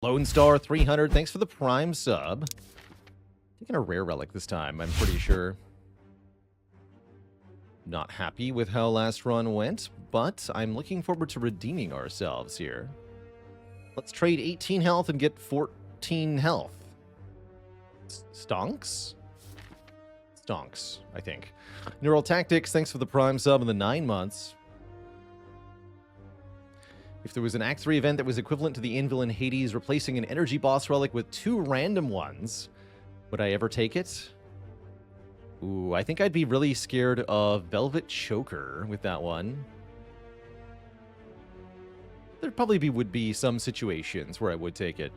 Lone Star 300, thanks for the Prime sub. Taking a rare relic this time, I'm pretty sure. Not happy with how last run went, but I'm looking forward to redeeming ourselves here. Let's trade 18 health and get 14 health. Stonks? Stonks, I think. Neural Tactics, thanks for the Prime sub and the 9 months. If there was an Act 3 event that was equivalent to the Anvil in Hades replacing an energy boss relic with 2 random ones, would I ever take it? Ooh, I think I'd be really scared of Velvet Choker with that one. There probably would be some situations where I would take it.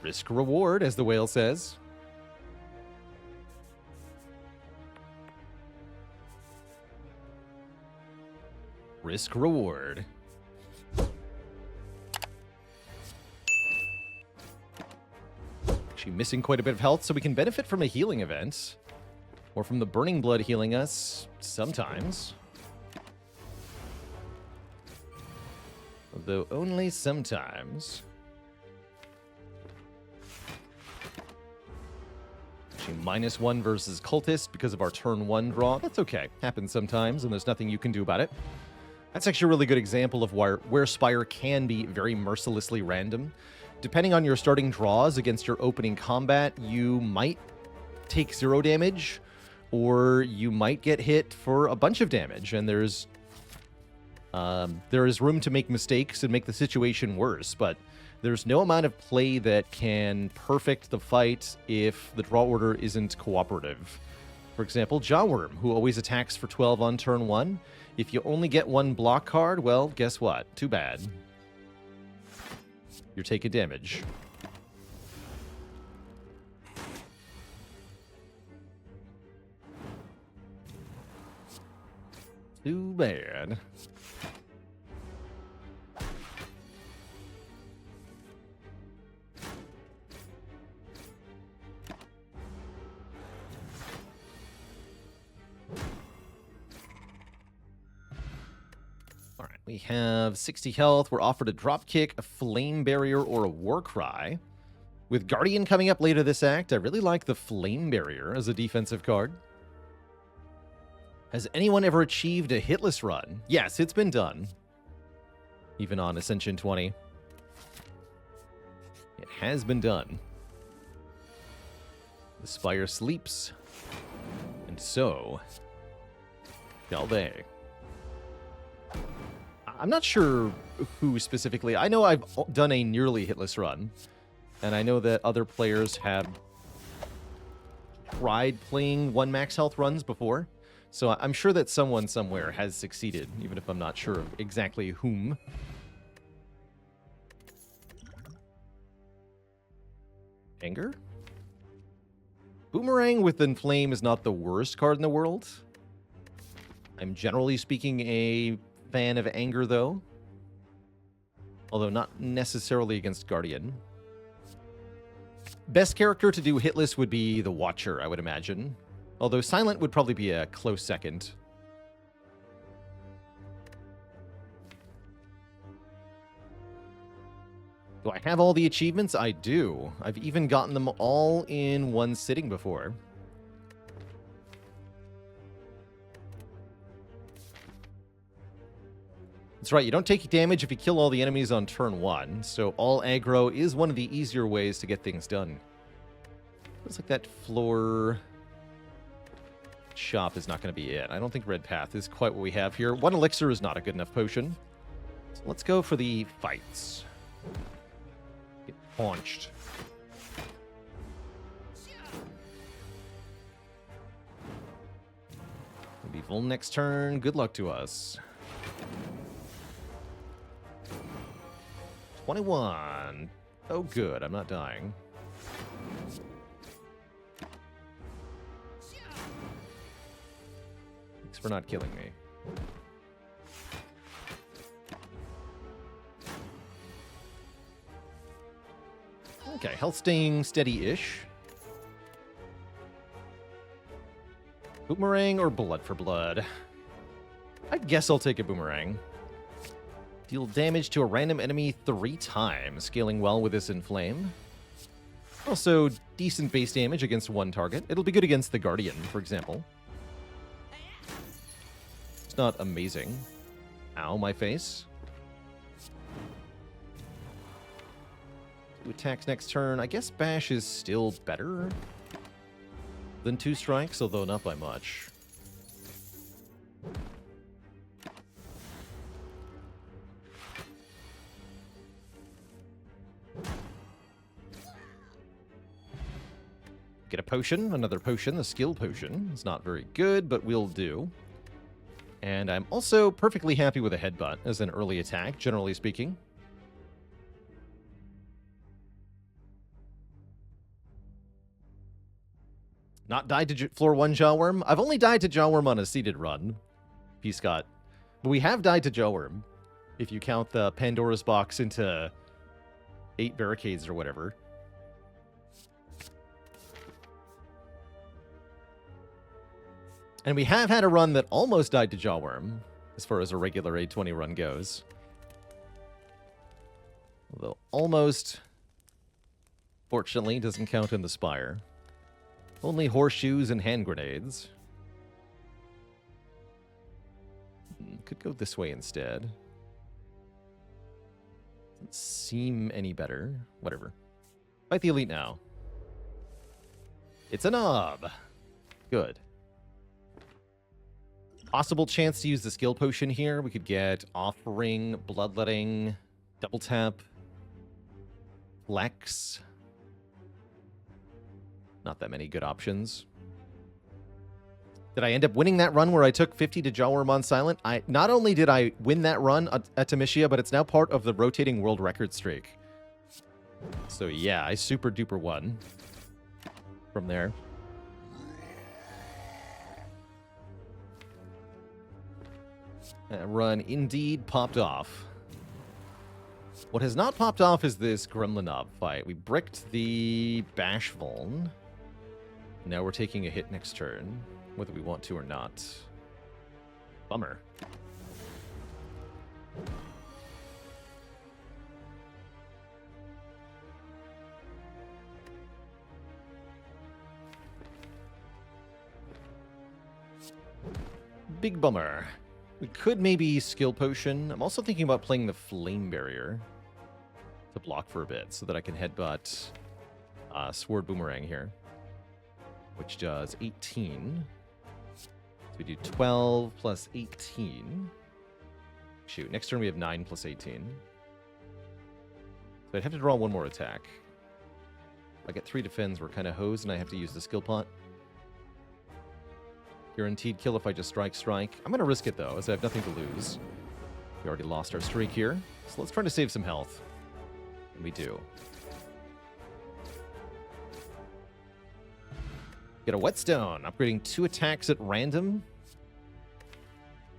Risk reward, as the whale says. Risk reward. Actually missing quite a bit of health, so we can benefit from a healing event. Or from the Burning Blood healing us sometimes. Although only sometimes. Actually, -1 versus Cultist because of our turn 1 draw. That's okay. Happens sometimes, and there's nothing you can do about it. That's actually a really good example of where Spire can be very mercilessly random. Depending on your starting draws against your opening combat, you might take 0 damage, or you might get hit for a bunch of damage, and there is room to make mistakes and make the situation worse, but there's no amount of play that can perfect the fight if the draw order isn't cooperative. For example, Jawworm, who always attacks for 12 on turn 1. If you only get 1 block card, well, guess what? Too bad. You're taking damage. Too bad. We have 60 health. We're offered a Dropkick, a Flame Barrier, or a Warcry. With Guardian coming up later this act, I really like the Flame Barrier as a defensive card. Has anyone ever achieved a hitless run? Yes, it's been done. Even on Ascension 20. It has been done. The Spire sleeps. And so shall they. I'm not sure who specifically. I know I've done a nearly hitless run, and I know that other players have tried playing 1 max health runs before, so I'm sure that someone somewhere has succeeded, even if I'm not sure of exactly whom. Anger? Boomerang with Inflame is not the worst card in the world. I'm generally speaking a fan of Anger, though. Although not necessarily against Guardian. Best character to do hitless would be the Watcher, I would imagine. Although Silent would probably be a close second. Do I have all the achievements? I do. I've even gotten them all in one sitting before. That's right, you don't take damage if you kill all the enemies on turn 1, so all aggro is one of the easier ways to get things done. Looks like that floor shop is not going to be it. I don't think Red Path is quite what we have here. 1 elixir is not a good enough potion. So let's go for the fights. Get paunched. Maybe full next turn. Good luck to us. 21. Oh, good. I'm not dying. Thanks for not killing me. Okay, health staying steady-ish. Boomerang or blood for blood? I guess I'll take a boomerang. Deal damage to a random enemy 3 times, scaling well with this Inflame. Also, decent base damage against one target. It'll be good against the Guardian, for example. It's not amazing. Ow, my face. 2 attacks next turn. I guess Bash is still better than 2 strikes, although not by much. Get a potion, another potion, the skill potion. It's not very good, but will do. And I'm also perfectly happy with a headbutt as an early attack, generally speaking. Not died to floor 1 Jawworm? I've only died to Jawworm on a seeded run, P-Scott. But we have died to Jawworm, if you count the Pandora's box into 8 barricades or whatever. And we have had a run that almost died to Jawworm, as far as a regular A20 run goes. Although almost, fortunately, doesn't count in the Spire. Only horseshoes and hand grenades. Could go this way instead. Doesn't seem any better. Whatever. Fight the elite now. It's a knob. Good. Possible chance to use the skill potion here. We could get Offering, Bloodletting, Double Tap, Flex. Not that many good options. Did I end up winning that run where I took 50 to Jawworm on Silent? Not only did I win that run at Tamishia, but it's now part of the rotating world record streak. So yeah, I super duper won from there. That run indeed popped off. What has not popped off is this Gremlin Knob fight. We bricked the Bash Vuln. Now we're taking a hit next turn, whether we want to or not. Bummer. Big bummer. We could maybe skill potion. I'm also thinking about playing the Flame Barrier to block for a bit so that I can headbutt Sword Boomerang here, which does 18. So we do 12 plus 18. Shoot, next turn we have 9 plus 18. So I'd have to draw one more attack. If I get 3 defends, we're kind of hosed, and I have to use the skill pot. Guaranteed kill if I just strike. I'm going to risk it, though, as I have nothing to lose. We already lost our streak here, so let's try to save some health. And we do. Get a Whetstone, upgrading 2 attacks at random.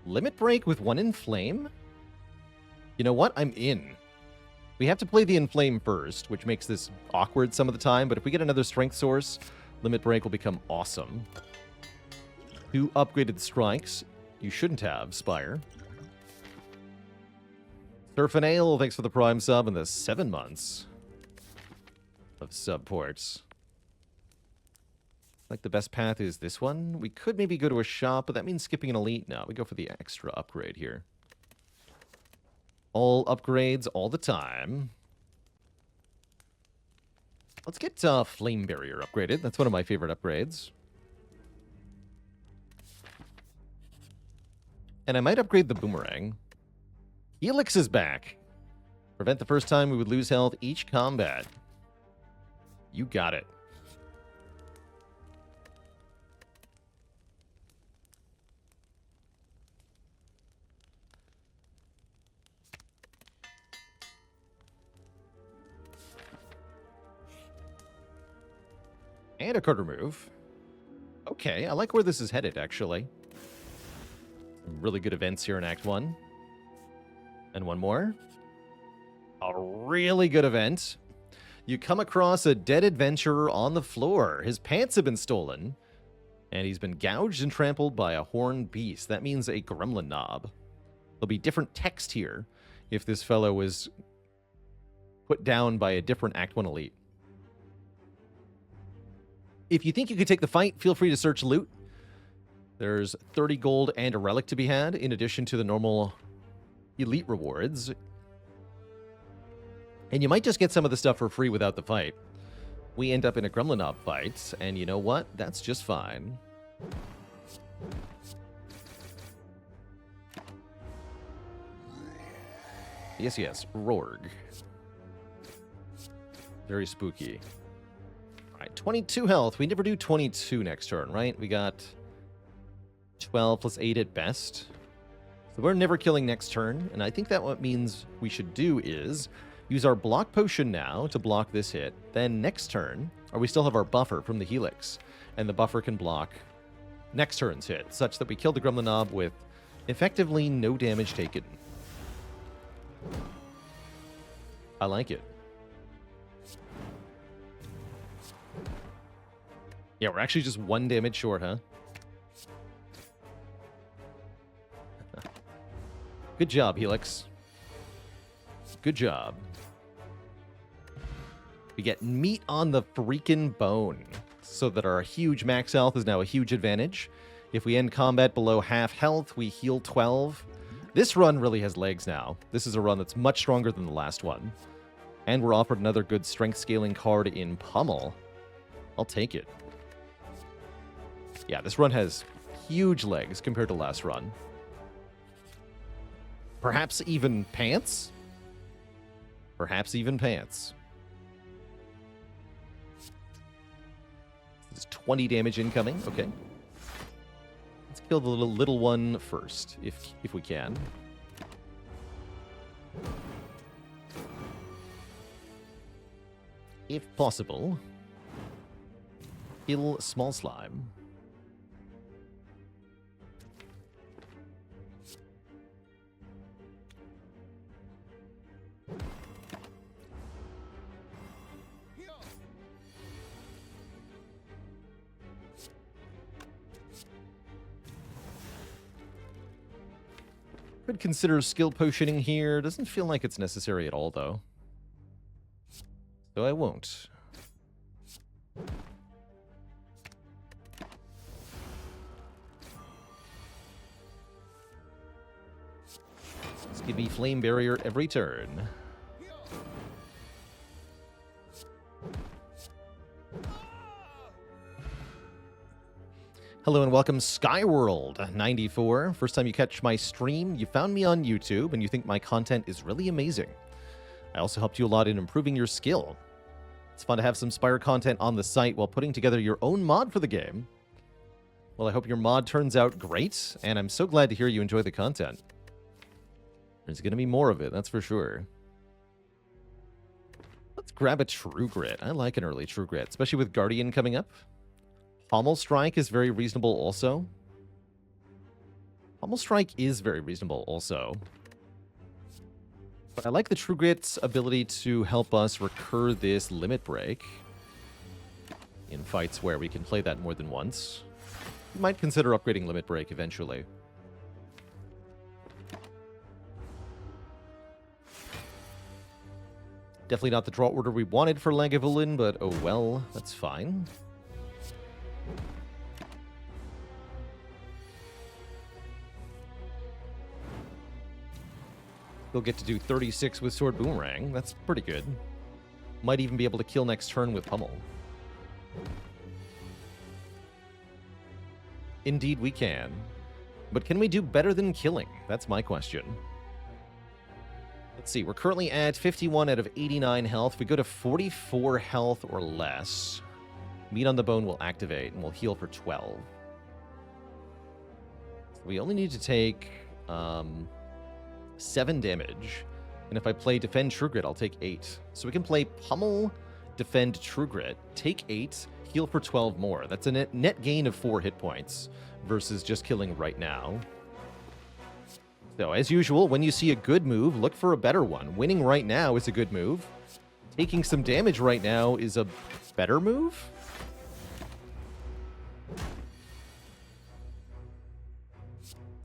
Limit Break with 1 Inflame? You know what? I'm in. We have to play the Inflame first, which makes this awkward some of the time, but if we get another Strength Source, Limit Break will become awesome. 2 upgraded strikes. You shouldn't have, Spire. Surf and Ale, thanks for the Prime sub and the 7 months of subports. Like the best path is this one. We could maybe go to a shop, but that means skipping an elite. No, we go for the extra upgrade here. All upgrades all the time. Let's get Flame Barrier upgraded. That's one of my favorite upgrades. And I might upgrade the Boomerang. Helix is back. Prevent the first time we would lose health each combat. You got it. And a card remove. Okay, I like where this is headed, actually. Some really good events here in Act 1. And one more. A really good event. You come across a dead adventurer on the floor. His pants have been stolen, and he's been gouged and trampled by a horned beast. That means a gremlin knob. There'll be different text here if this fellow was put down by a different Act 1 elite. If you think you could take the fight, feel free to search loot. There's 30 gold and a relic to be had, in addition to the normal elite rewards. And you might just get some of the stuff for free without the fight. We end up in a Gremlinob fight, and you know what? That's just fine. Yes, yes, Rorg. Very spooky. All right, 22 health. We never do 22 next turn, right? We got 12 plus 8 at best. So we're never killing next turn, and I think that what means we should do is use our block potion now to block this hit. Then next turn, or we still have our buffer from the Helix, and the buffer can block next turn's hit, such that we kill the Gremlinob with effectively no damage taken. I like it. Yeah, we're actually just 1 damage short, huh? Good job, Helix. Good job. We get meat on the freaking bone, so that our huge max health is now a huge advantage. If we end combat below half health, we heal 12. This run really has legs now. This is a run that's much stronger than the last one. And we're offered another good strength scaling card in Pummel. I'll take it. Yeah, this run has huge legs compared to last run. Perhaps even pants? Perhaps even pants. This is 20 damage incoming. Okay. Let's kill the little one first, if we can. If possible, kill small slime. Could consider skill potioning here. Doesn't feel like it's necessary at all, though. So I won't. Just give me Flame Barrier every turn. Hello and welcome, Skyworld94. First time you catch my stream, you found me on YouTube and you think my content is really amazing. I also helped you a lot in improving your skill. It's fun to have some Spire content on the site while putting together your own mod for the game. Well, I hope your mod turns out great, and I'm so glad to hear you enjoy the content. There's going to be more of it, that's for sure. Let's grab a True Grit. I like an early True Grit, especially with Guardian coming up. Pommel Strike is very reasonable also. Pommel Strike is very reasonable also. But I like the True Grit's ability to help us recur this Limit Break in fights where we can play that more than once. We might consider upgrading Limit Break eventually. Definitely not the draw order we wanted for Lagavulin, but oh well, that's fine. We'll get to do 36 with Sword Boomerang. That's pretty good. Might even be able to kill next turn with Pummel. Indeed we can. But can we do better than killing? That's my question. Let's see, we're currently at 51 out of 89 health. If we go to 44 health or less, Meat on the Bone will activate and we'll heal for 12. So we only need to take 7 damage. And if I play Defend True Grit, I'll take 8. So we can play Pummel, Defend True Grit, take 8, heal for 12 more. That's a net gain of 4 hit points versus just killing right now. So as usual, when you see a good move, look for a better one. Winning right now is a good move. Taking some damage right now is a better move.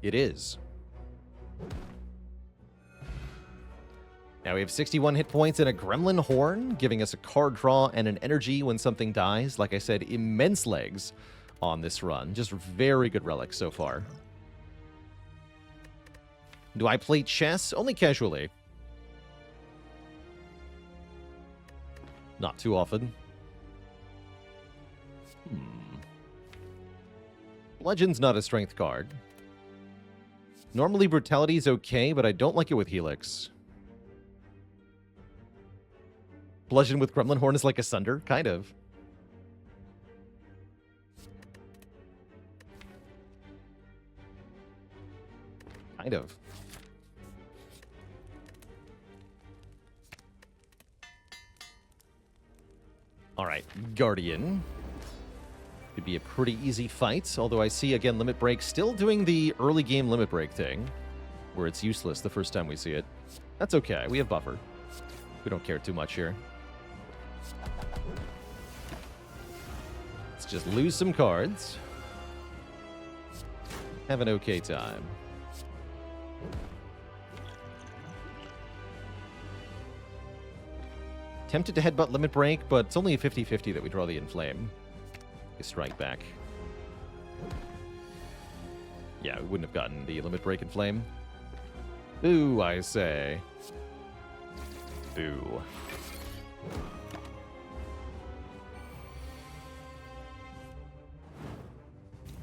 It is. Now we have 61 hit points and a Gremlin Horn, giving us a card draw and an energy when something dies. Like I said, immense legs on this run. Just very good relics so far. Do I play chess? Only casually. Not too often. Bludgeon's not a strength card. Normally Brutality's okay, but I don't like it with Helix. Bludgeon with Gremlin Horn is like Asunder? Kind of. Kind of. Alright, Guardian. Could be a pretty easy fight, although I see, again, Limit Break still doing the early game Limit Break thing, where it's useless the first time we see it. That's okay, we have buffer. We don't care too much here. Let's just lose some cards. Have an okay time. Tempted to headbutt Limit Break, but it's only a 50-50 that we draw the Inflame. A strike back. Yeah, we wouldn't have gotten the Limit Break Inflame. Boo, I say. Boo.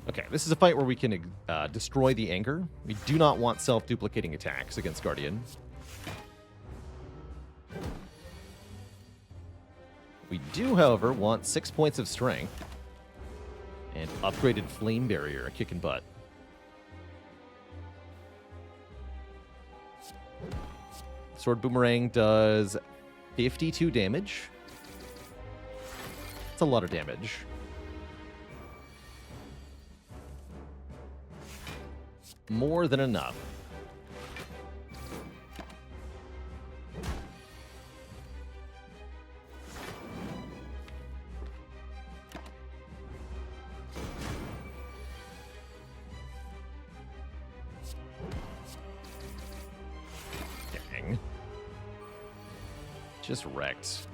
Okay, this is a fight where we can destroy the Anger. We do not want self-duplicating attacks against Guardian. We do, however, want 6 points of strength. And upgraded Flame Barrier, kicking butt. Sword Boomerang does 52 damage. That's a lot of damage. More than enough. Dang. Just wrecked.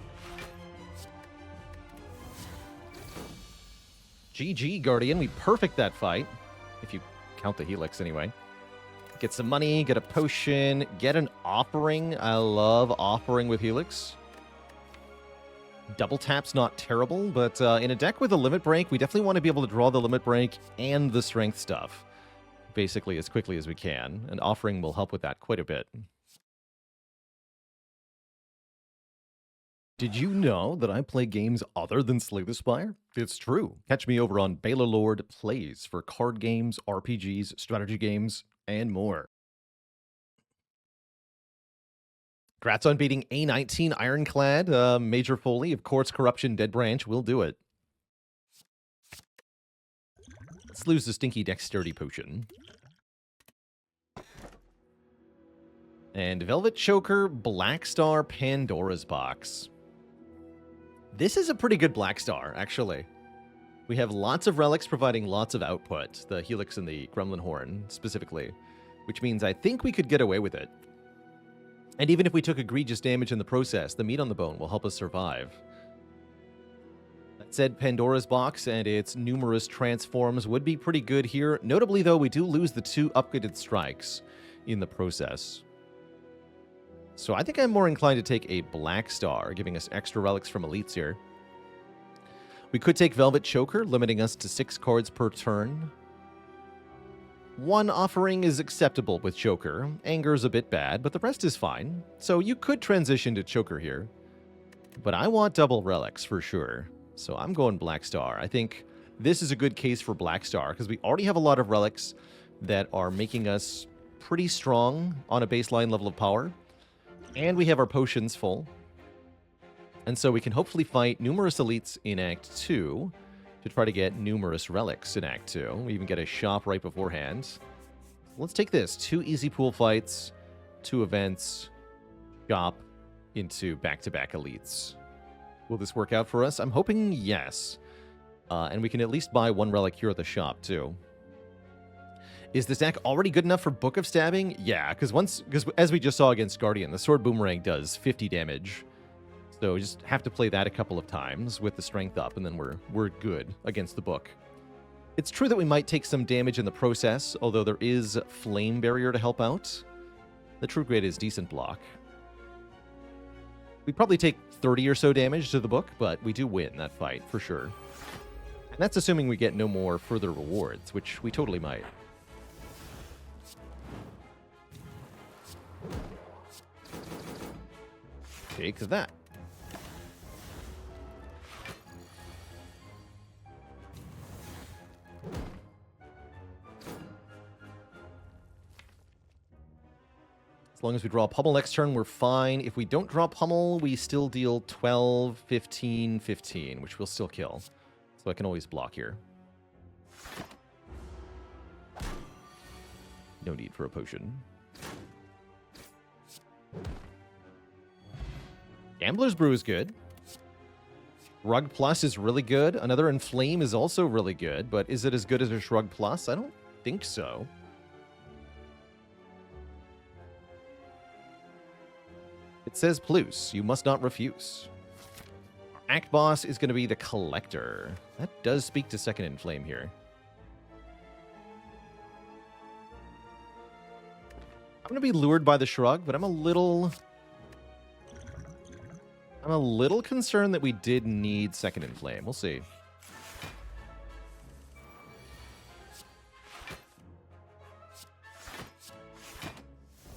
GG, Guardian. We perfect that fight. If you count the Helix anyway. Get some money, get a potion, get an Offering. I love Offering with Helix. Double tap's not terrible, but in a deck with a Limit Break, we definitely want to be able to draw the Limit Break and the strength stuff basically as quickly as we can, and Offering will help with that quite a bit. Did you know that I play games other than Slay the Spire? It's true. Catch me over on Baalorlord Plays for card games, RPGs, strategy games, and more. Congrats on beating A19 Ironclad, Major Foley. Of course, Corruption Dead Branch will do it. Let's lose the Stinky Dexterity Potion. And Velvet Choker, Black Star, Pandora's Box. This is a pretty good Black Star, actually. We have lots of relics providing lots of output, the Helix and the Gremlin Horn, specifically, which means I think we could get away with it. And even if we took egregious damage in the process, the meat on the bone will help us survive. That said, Pandora's Box and its numerous transforms would be pretty good here. Notably, though, we do lose the 2 upgraded strikes in the process. So I think I'm more inclined to take a Black Star, giving us extra relics from elites here. We could take Velvet Choker, limiting us to 6 cards per turn. 1 Offering is acceptable with Choker. Anger's a bit bad, but the rest is fine. So you could transition to Choker here. But I want double relics for sure. So I'm going Black Star. I think this is a good case for Black Star, because we already have a lot of relics that are making us pretty strong on a baseline level of power. And we have our potions full. And so we can hopefully fight numerous elites in Act 2 to try to get numerous relics in Act 2. We even get a shop right beforehand. Let's take this. 2 easy pool fights, 2 events, shop into back-to-back elites. Will this work out for us? I'm hoping yes. And we can at least buy 1 relic here at the shop, too. Is this deck already good enough for Book of Stabbing? Yeah, because as we just saw against Guardian, the Sword Boomerang does 50 damage. So we just have to play that a couple of times with the strength up, and then we're good against the book. It's true that we might take some damage in the process, although there is Flame Barrier to help out. The True Grid is decent block. We probably take 30 or so damage to the book, but we do win that fight, for sure. And that's assuming we get no more further rewards, which we totally might. Take that. As long as we draw Pummel next turn, we're fine. If we don't draw Pummel, we still deal 12, 15, 15, which we'll still kill. So I can always block here. No need for a potion. Gambler's Brew is good. Shrug Plus is really good. Another Inflame is also really good, but is it as good as a Shrug Plus? I don't think so. It says plus. You must not refuse. Act Boss is going to be the Collector. That does speak to second Inflame here. I'm going to be lured by the Shrug, but I'm a little concerned that we did need second Inflame. We'll see.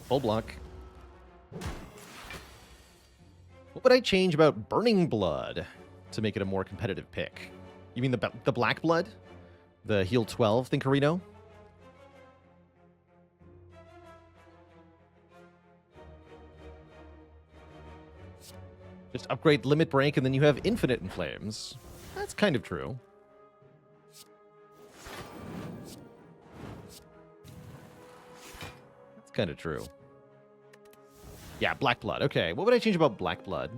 Full block. What would I change about Burning Blood to make it a more competitive pick? You mean the Black Blood? The heal 12 Thinkerino? Just upgrade Limit Break and then you have infinite Inflames. That's kind of true. That's kind of true. Yeah, Black Blood. Okay, what would I change about Black Blood?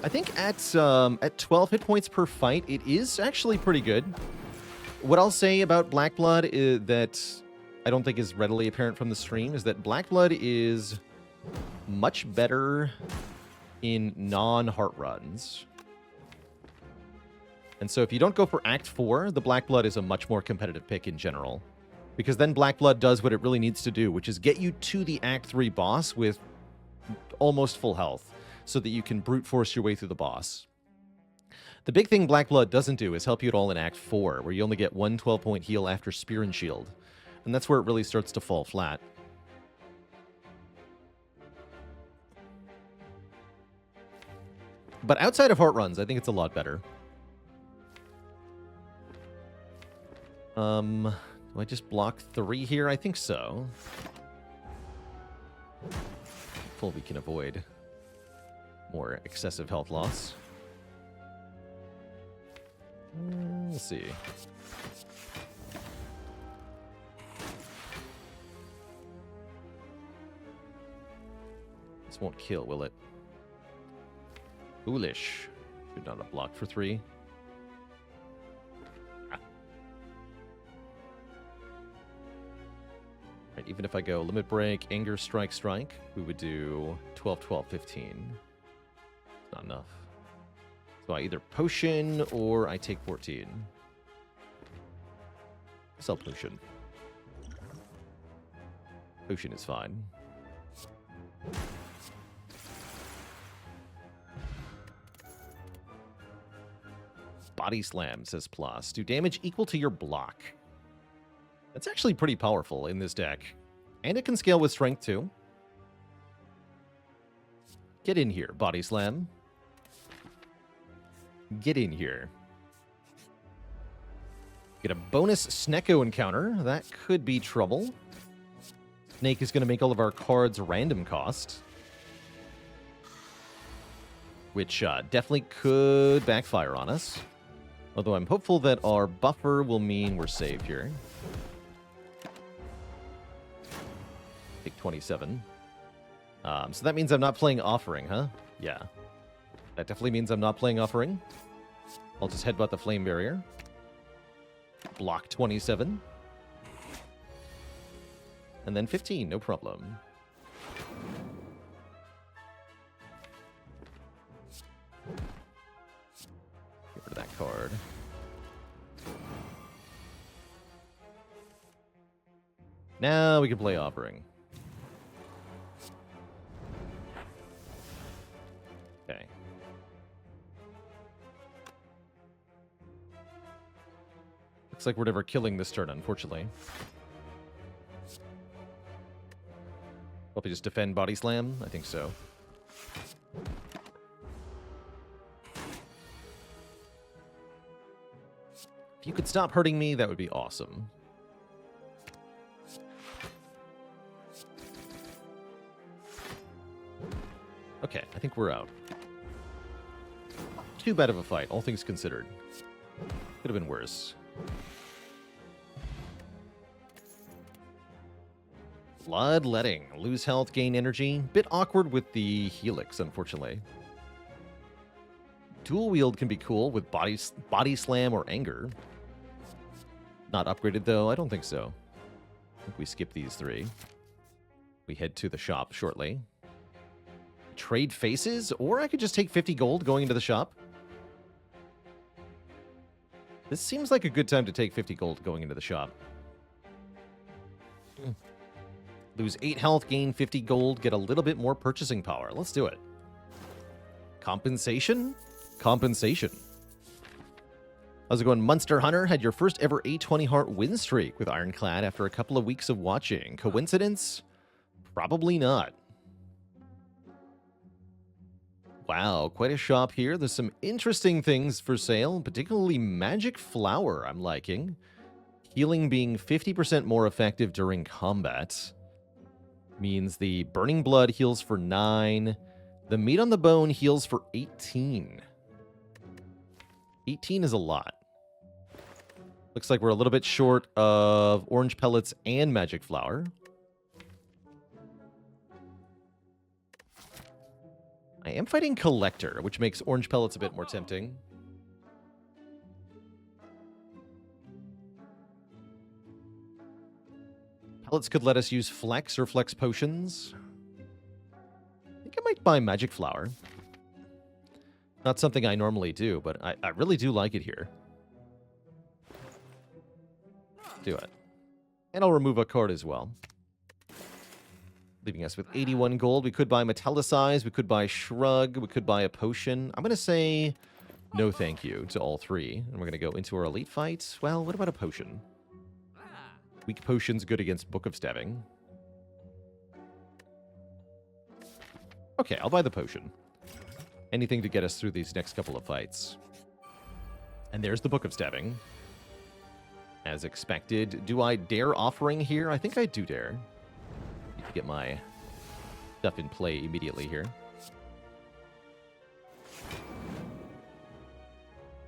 I think at 12 hit points per fight, it is actually pretty good. What I'll say about Black Blood is that I don't think is readily apparent from the stream is that Black Blood is much better in non-heart runs. And so if you don't go for Act 4, the Black Blood is a much more competitive pick in general. Because then Black Blood does what it really needs to do, which is get you to the Act 3 boss with almost full health, so that you can brute force your way through the boss. The big thing Black Blood doesn't do is help you at all in Act 4, where you only get one 12-point heal after Spear and Shield. And that's where it really starts to fall flat. But outside of heart runs, I think it's a lot better. Do I just block 3 here? I think so. We can avoid more excessive health loss. We'll see. This won't kill, will it? Foolish. Should not have blocked for 3. Right, even if I go Limit Break, Anger, Strike, Strike, we would do 12, 12, 15. It's not enough. So I either Potion or I take 14. Sell Potion. Potion is fine. Body Slam, says Plus. Do damage equal to your block. That's actually pretty powerful in this deck. And it can scale with strength, too. Get in here, Body Slam. Get in here. Get a bonus Snecko encounter. That could be trouble. Snake is going to make all of our cards random cost. Which definitely could backfire on us. Although I'm hopeful that our buffer will mean we're safe here. Take 27. So that means I'm not playing Offering, huh? Yeah. That definitely means I'm not playing Offering. I'll just headbutt the Flame Barrier. Block 27. and then 15, no problem. Get rid of that card. Now we can play Offering. Okay. Looks like we're never killing this turn, unfortunately. Probably just defend Body Slam? I think so. If you could stop hurting me, that would be awesome. Okay, I think we're out. Too bad of a fight, all things considered. Could have been worse. Bloodletting. Lose health, gain energy. Bit awkward with the Helix, unfortunately. Dual wield can be cool with body slam or anger. Not upgraded, though? I don't think so. I think we skip these three. We head to the shop shortly. Trade faces, or I could just take 50 gold going into the shop. This seems like a good time to take 50 gold going into the shop. Lose 8 health, gain 50 gold, get a little bit more purchasing power. Let's do it. Compensation? Compensation. How's it going? Munster Hunter had your first ever A20 Heart win streak with Ironclad after a couple of weeks of watching. Coincidence? Probably not. Wow, quite a shop here. There's some interesting things for sale, particularly Magic Flower I'm liking. Healing being 50% more effective during combat. Means the Burning Blood heals for 9. The Meat on the Bone heals for 18. 18 is a lot. Looks like we're a little bit short of Orange Pellets and Magic Flower. I am fighting Collector, which makes Orange Pellets a bit more tempting. Pellets could let us use Flex or Flex Potions. I think I might buy Magic Flower. Not something I normally do, but I really do like it here. Do it. And I'll remove a card as well. Leaving us with 81 gold. We could buy Metallicize, we could buy Shrug, we could buy a potion. I'm going to say no thank you to all three. And we're going to go into our elite fight. Well, what about a potion? Weak potion's good against Book of Stabbing. Okay, I'll buy the potion. Anything to get us through these next couple of fights. And there's the Book of Stabbing. As expected. Do I dare Offering here? I think I do dare. Need to get my stuff in play immediately here.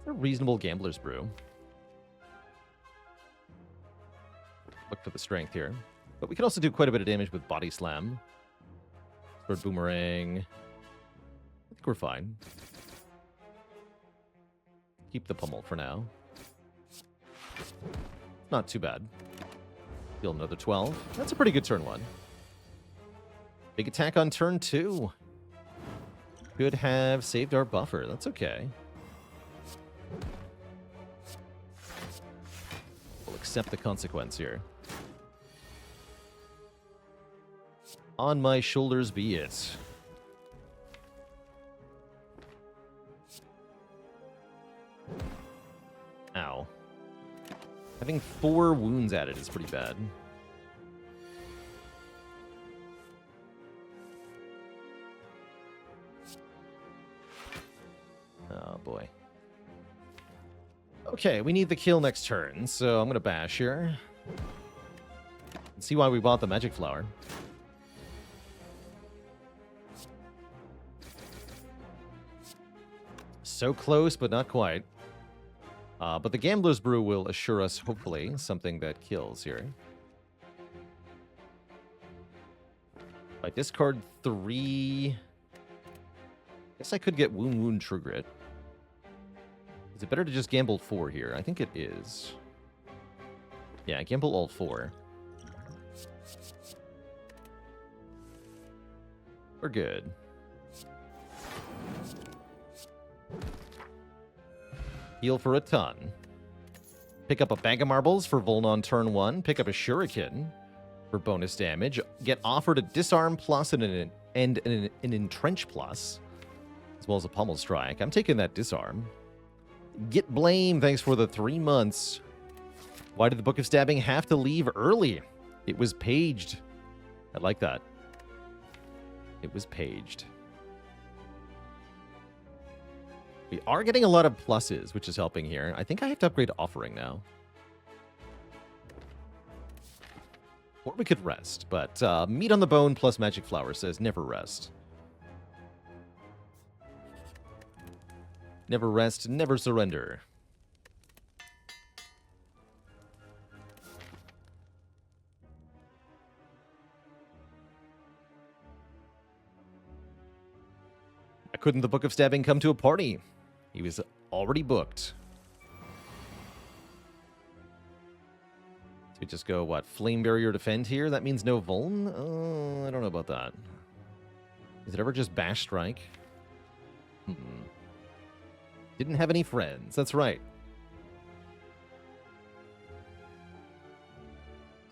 A reasonable Gambler's Brew. Look for the strength here. But we can also do quite a bit of damage with Body Slam. Bird Boomerang. I think we're fine. Keep the Pummel for now. Not too bad. Deal another 12. That's a pretty good turn 1. Big attack on turn 2. Could have saved our buffer. That's okay. We'll accept the consequence here. On my shoulders be it. Ow. Having 4 wounds added is pretty bad. Oh, boy. Okay, we need the kill next turn, so I'm going to bash here. Let's see why we bought the Magic Flower. So close, but not quite. But the Gambler's Brew will assure us, hopefully, something that kills here. If I discard 3... Guess I could get Wound trigger it. Is it better to just gamble 4 here? I think it is. Yeah, gamble all 4. We're good. Heal for a ton. Pick up a bag of marbles for Voln on turn 1. Pick up a shuriken for bonus damage. Get offered a disarm plus and an entrench plus, as well as a pummel strike. I'm taking that disarm. Get blame, thanks for the 3 months. Why did the Book of Stabbing have to leave early? It was paged. I like that. It was paged. We are getting a lot of pluses, which is helping here. I think I have to upgrade Offering now. Or we could rest, but Meat on the Bone plus Magic Flower says never rest. Never rest, never surrender. Why couldn't the Book of Stabbing come to a party? He was already booked. So we just go, what, Flame Barrier Defend here? That means no Vuln? I don't know about that. Is it ever just Bash Strike? Didn't have any friends. That's right.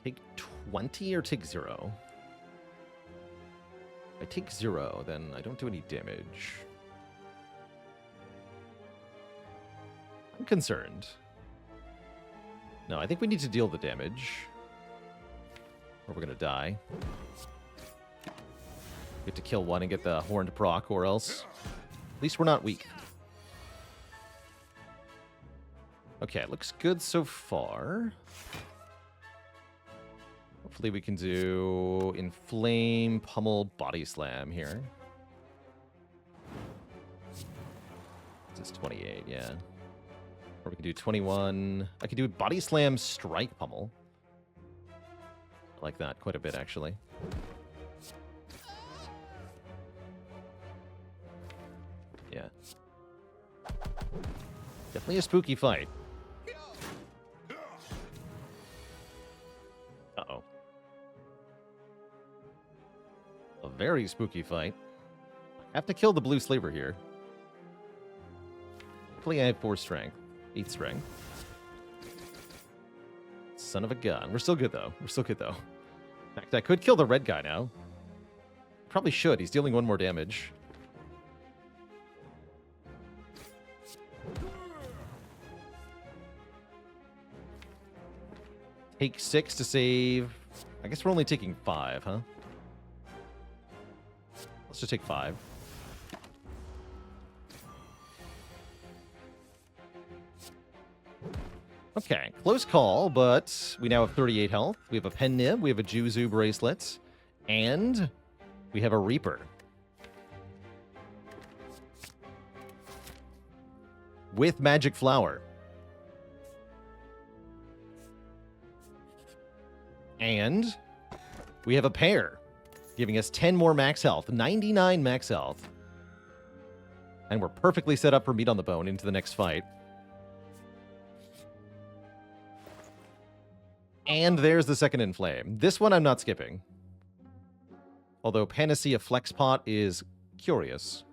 Take 20 or take 0? If I take 0, then I don't do any damage. I'm concerned. No, I think we need to deal the damage. Or we're going to die. We have to kill one and get the horned proc, or else. At least we're not weak. Okay, looks good so far. Hopefully we can do Inflame, Pummel, Body Slam here. This is 28, yeah. Or we can do 21. I can do Body Slam, Strike, Pummel. I like that quite a bit, actually. Yeah. Definitely a spooky fight. Uh-oh. A very spooky fight. I have to kill the blue slaver here. Hopefully I have 4 strength. 8 strength. Son of a gun. We're still good, though. We're still good, though. In fact, I could kill the red guy now. Probably should. He's dealing 1 more damage. Take 6 to save. I guess we're only taking 5, huh? Let's just take 5. Okay, close call, but we now have 38 health. We have a pen nib, we have a Juzu bracelet, and we have a Reaper. With Magic Flower. And we have a pair, giving us 10 more max health, 99 max health. And we're perfectly set up for Meat on the Bone into the next fight. And there's the second Inflame. This one I'm not skipping. Although Panacea Flexpot is curious.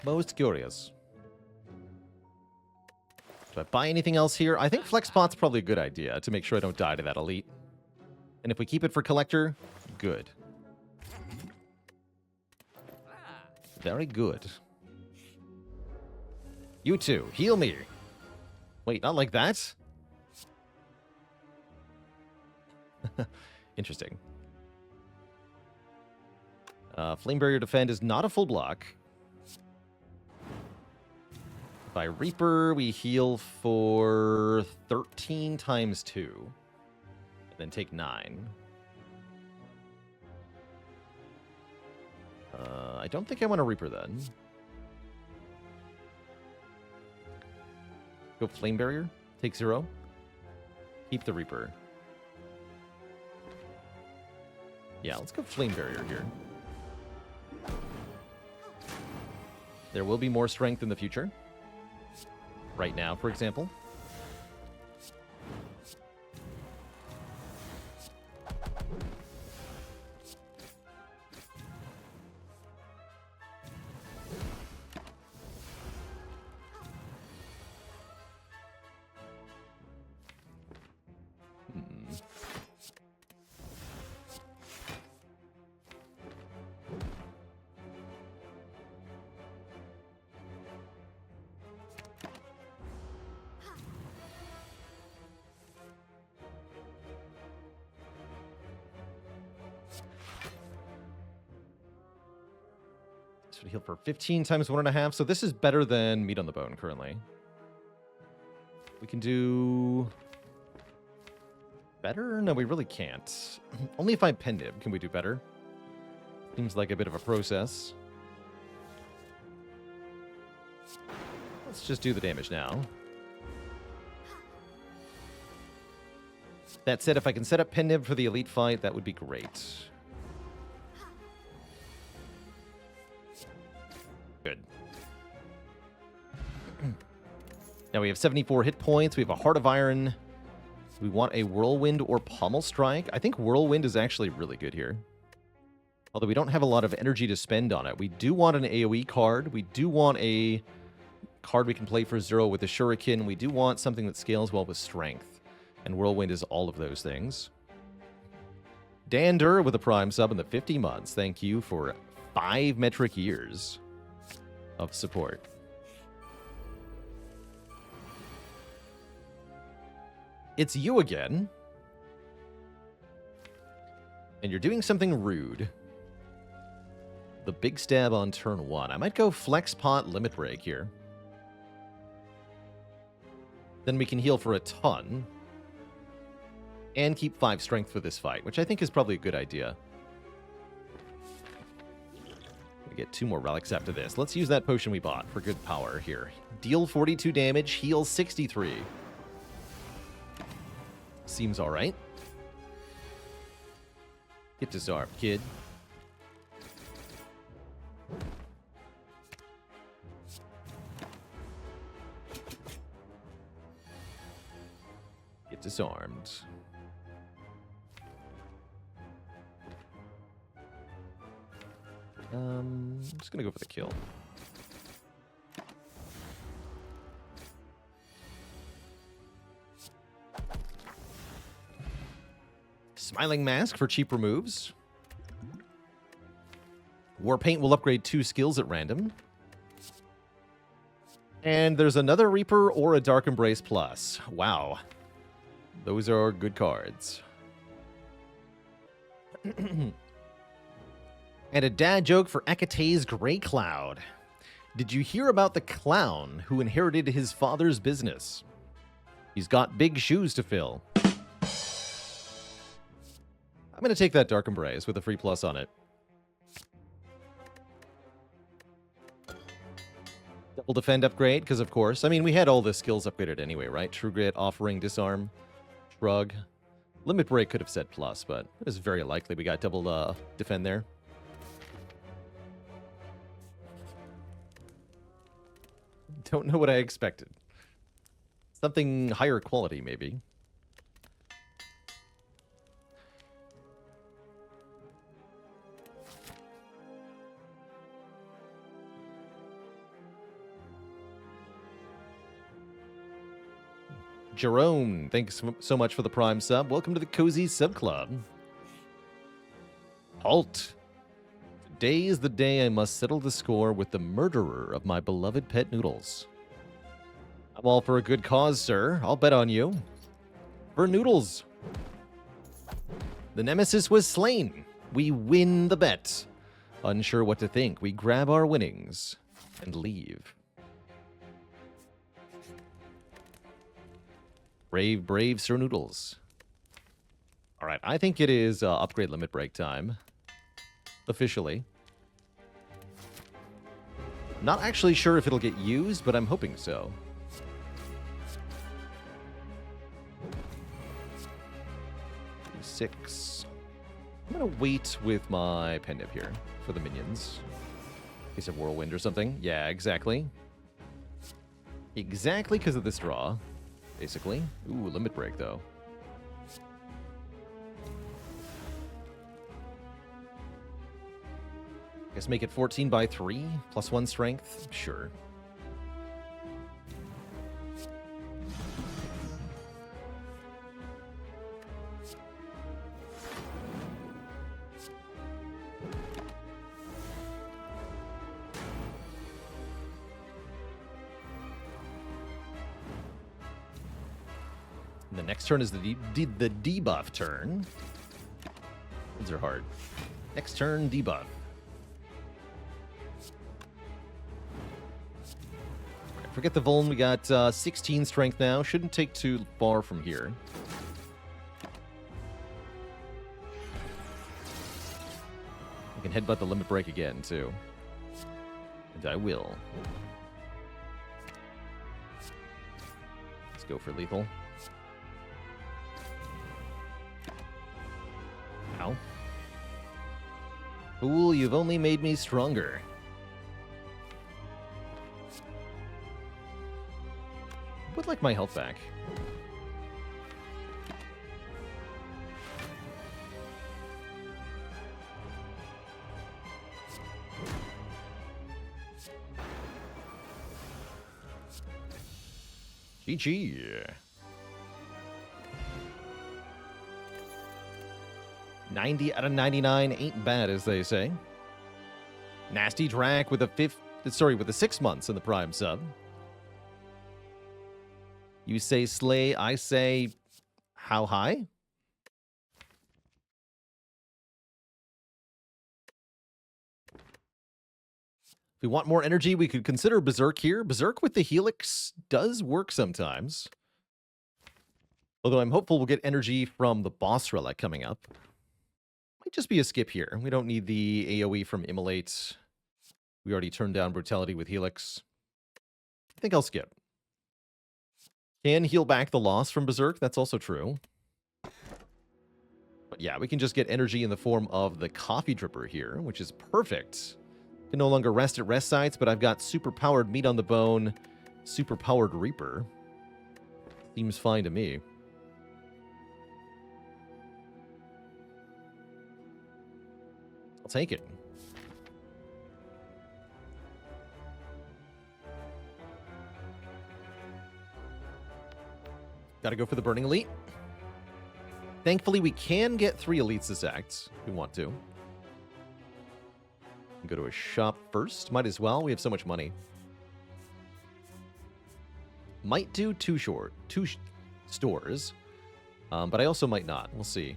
Most curious. Do I buy anything else here? I think Flexpot's probably a good idea to make sure I don't die to that elite. And if we keep it for Collector, good. Very good. You two, heal me. Wait, not like that? Interesting. Flame Barrier Defend is not a full block. By Reaper, we heal for 13 times 2. And then take 9. I don't think I want a Reaper then. Go Flame Barrier. Take 0. Keep the Reaper. Yeah, let's go Flame Barrier here. There will be more strength in the future. Right now, for example. Heal for 15 times 1.5. So this is better than meat on the bone currently. We can do better? No, we really can't. Only if I Pendib can we do better. Seems like a bit of a process. Let's just do the damage now. That said, if I can set up Pendib for the elite fight, that would be great. Good. Now we have 74 hit points. We have a Heart of Iron. We want a Whirlwind or Pommel Strike. I think Whirlwind is actually really good here. Although we don't have a lot of energy to spend on it. We do want an AoE card. We do want a card we can play for 0 with the Shuriken. We do want something that scales well with Strength. And Whirlwind is all of those things. Dander with a Prime sub in the 50 months. Thank you for 5 metric years of support. It's you again. And you're doing something rude. The big stab on turn 1. I might go Flex Pot Limit Break here. Then we can heal for a ton. And keep 5 strength for this fight, which I think is probably a good idea. We get 2 more relics after this. Let's use that potion we bought for good power here. Deal 42 damage, heal 63. Seems alright. Get disarmed, kid. Get disarmed. I'm just gonna go for the kill. Smiling Mask for cheap removes. Warpaint will upgrade 2 skills at random. And there's another Reaper or a Dark Embrace Plus. Wow. Those are good cards. And a dad joke for Akate's Grey Cloud. Did you hear about the clown who inherited his father's business? He's got big shoes to fill. I'm going to take that Dark Embrace with a free plus on it. Double defend upgrade, because of course. I mean, we had all the skills upgraded anyway, right? True Grit, Offering, Disarm, Shrug. Limit Break could have said plus, but it was very likely we got double defend there. Don't know what I expected. Something higher quality, maybe. Jerome, thanks so much for the Prime sub. Welcome to the Cozy Sub Club. Halt. Today is the day I must settle the score with the murderer of my beloved pet Noodles. I'm all for a good cause, sir. I'll bet on you. For Noodles. The nemesis was slain. We win the bet. Unsure what to think, we grab our winnings and leave. Brave, brave Sir Noodles. All right, I think it is upgrade limit break time. Officially. Not actually sure if it'll get used, but I'm hoping so. Six. I'm gonna wait with my Pendip here for the minions. case of Whirlwind or something. Yeah, exactly. Exactly because of this draw, basically. Ooh, Limit Break, though. Guess make it 14 by 3, plus 1 strength? Sure. And the next turn is the debuff turn. These are hard. Next turn, debuff. Forget the Vuln, we got 16 strength now. Shouldn't take too far from here. I can headbutt the Limit Break again, too. And I will. Let's go for lethal. Ow. Fool, you've only made me stronger. Would like my health back. GG. 90 out of 99 ain't bad, as they say. Nasty Drac with with the 6 months in the Prime sub. You say slay, I say how high? If we want more energy, we could consider Berserk here. Berserk with the Helix does work sometimes. Although I'm hopeful we'll get energy from the boss relic coming up. Might just be a skip here. We don't need the AoE from Immolate. We already turned down Brutality with Helix. I think I'll skip. Can heal back the loss from Berserk. That's also true. But yeah, we can just get energy in the form of the Coffee Dripper here, which is perfect. Can no longer rest at rest sites, but I've got super-powered Meat on the Bone, super-powered Reaper. Seems fine to me. I'll take it. Gotta go for the Burning Elite. Thankfully, we can get 3 elites this act if we want to. Go to a shop first. Might as well. We have so much money. Might do 2 stores. But I also might not. We'll see.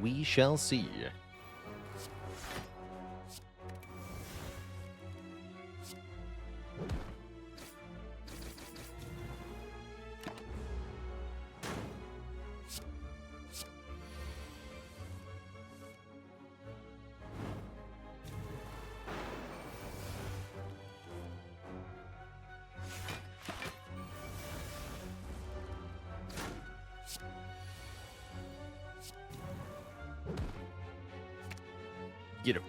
We shall see. Get him.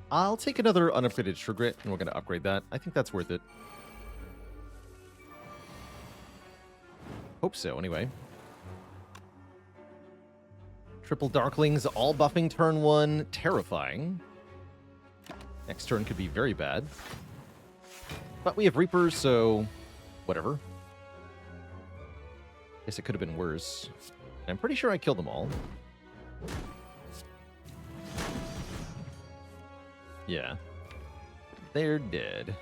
I'll take another unupgraded Sugar, and we're going to upgrade that. I think that's worth it. Hope so, anyway. Triple Darklings, all buffing turn 1. Terrifying. Next turn could be very bad. But we have Reapers, so whatever. Guess it could have been worse. I'm pretty sure I killed them all. Yeah. They're dead.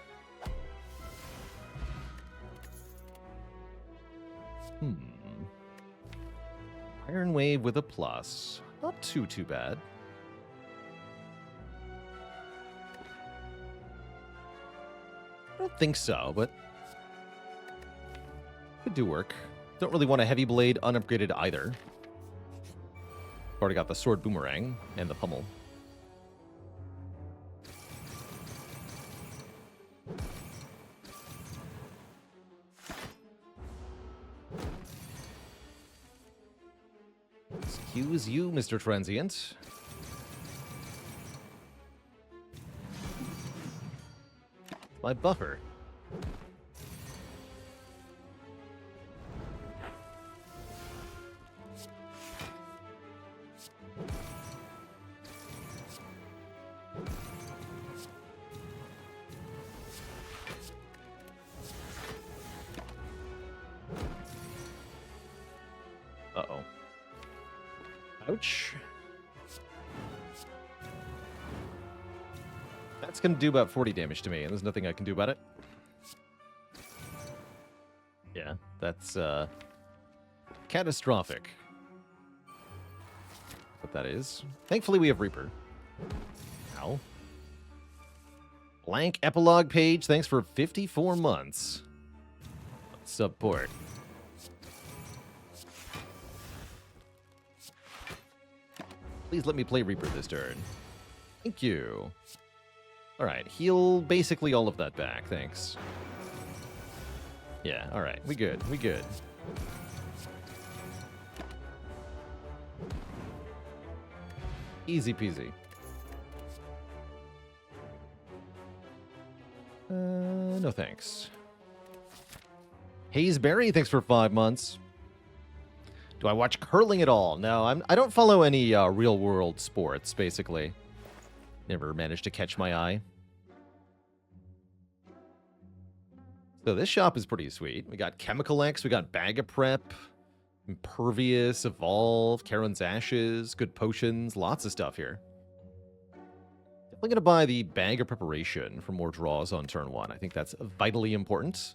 Iron Wave with a plus. Not too bad. I don't think so, but could do work. Don't really want a Heavy Blade unupgraded either. Already got the sword boomerang and the pummel. Excuse you, Mr. Transient. My buffer. Uh-oh. Ouch. That's going to do about 40 damage to me, and there's nothing I can do about it. Yeah, that's, catastrophic. What that is. Thankfully, we have Reaper. Ow. Blank epilogue page, thanks for 54 months. Support. Please let me play Reaper this turn. Thank you. Alright, heal basically all of that back, thanks. Yeah, alright, we good, we good. Easy peasy. No thanks. Hazeberry, thanks for 5 months. Do I watch curling at all? No, I don't follow any real-world sports, basically. Never managed to catch my eye. So this shop is pretty sweet. We got Chemical X, we got Bag of Prep, Impervious, Evolve, Karen's Ashes, good potions, lots of stuff here. Definitely going to buy the Bag of Preparation for more draws on turn 1. I think that's vitally important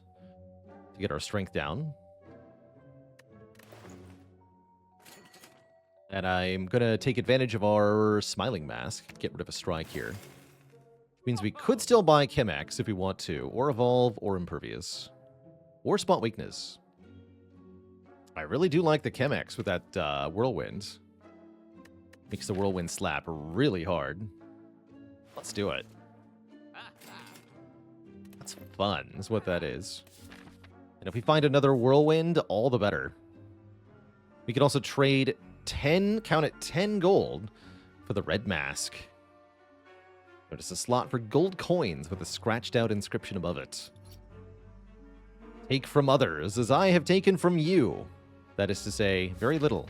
to get our strength down. And I'm going to take advantage of our Smiling Mask, get rid of a strike here. Which means we could still buy Chemex if we want to, or Evolve, or Impervious. Or Spot Weakness. I really do like the Chemex with that Whirlwind. Makes the Whirlwind slap really hard. Let's do it. That's fun, is what that is. And if we find another Whirlwind, all the better. We could also trade 10, count it, 10 gold for the red mask. Notice a slot for gold coins with a scratched out inscription above it. Take from others as I have taken from you. That is to say, very little.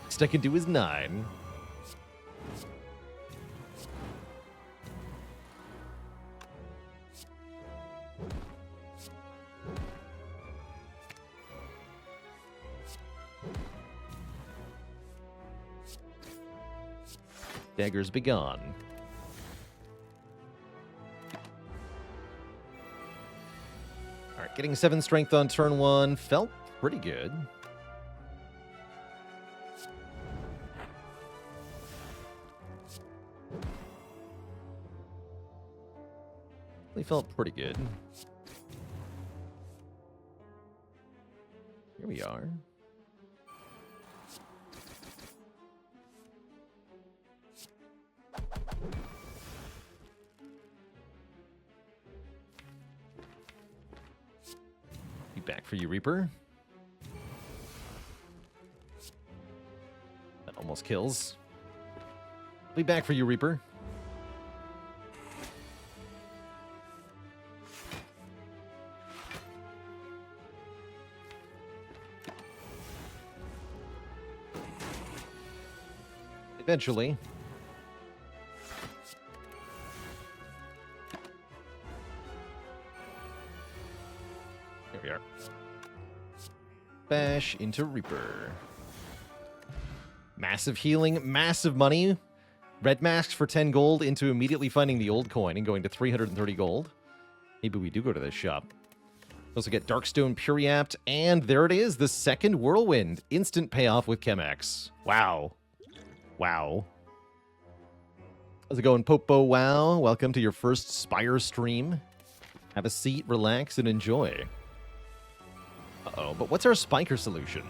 Next I can do is 9. Daggers be gone. Alright, getting 7 strength on turn 1 felt pretty good. They felt pretty good. Here we are. Back for you, Reaper. That almost kills. Be back for you, Reaper. Eventually. Here we are. Bash into Reaper. Massive healing, massive money. Red masks for 10 gold into immediately finding the old coin and going to 330 gold. Maybe we do go to this shop. Also get Darkstone Puriapt, and there it is, the second Whirlwind. Instant payoff with Chemex. Wow. Wow. How's it going, Popo? Wow. Welcome to your first Spire stream. Have a seat, relax, and enjoy. Uh-oh, but what's our Spiker solution?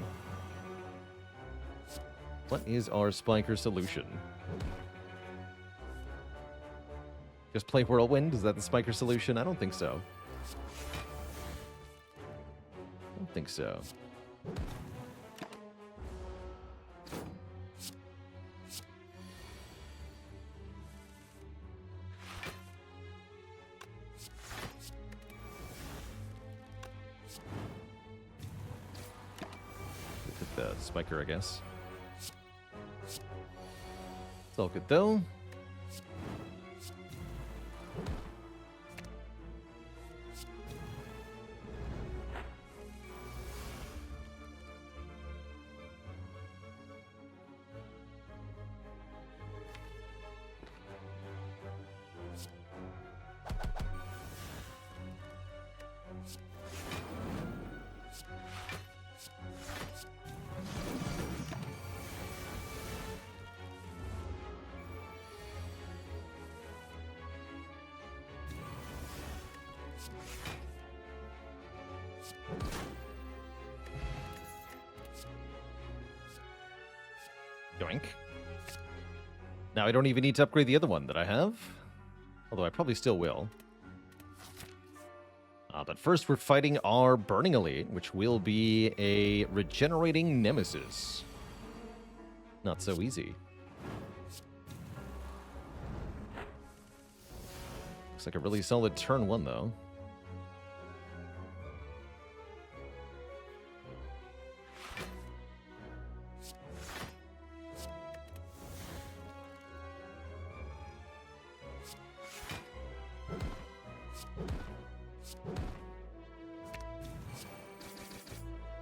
What is our Spiker solution? Just play Whirlwind? Is that the Spiker solution? I don't think so. I don't think so. Hit the Spiker, I guess. It's all good, though. Yoink. Now I don't even need to upgrade the other one that I have. Although I probably still will. But first we're fighting our Burning Elite, which will be a regenerating nemesis. Not so easy. Looks like a really solid turn one, though.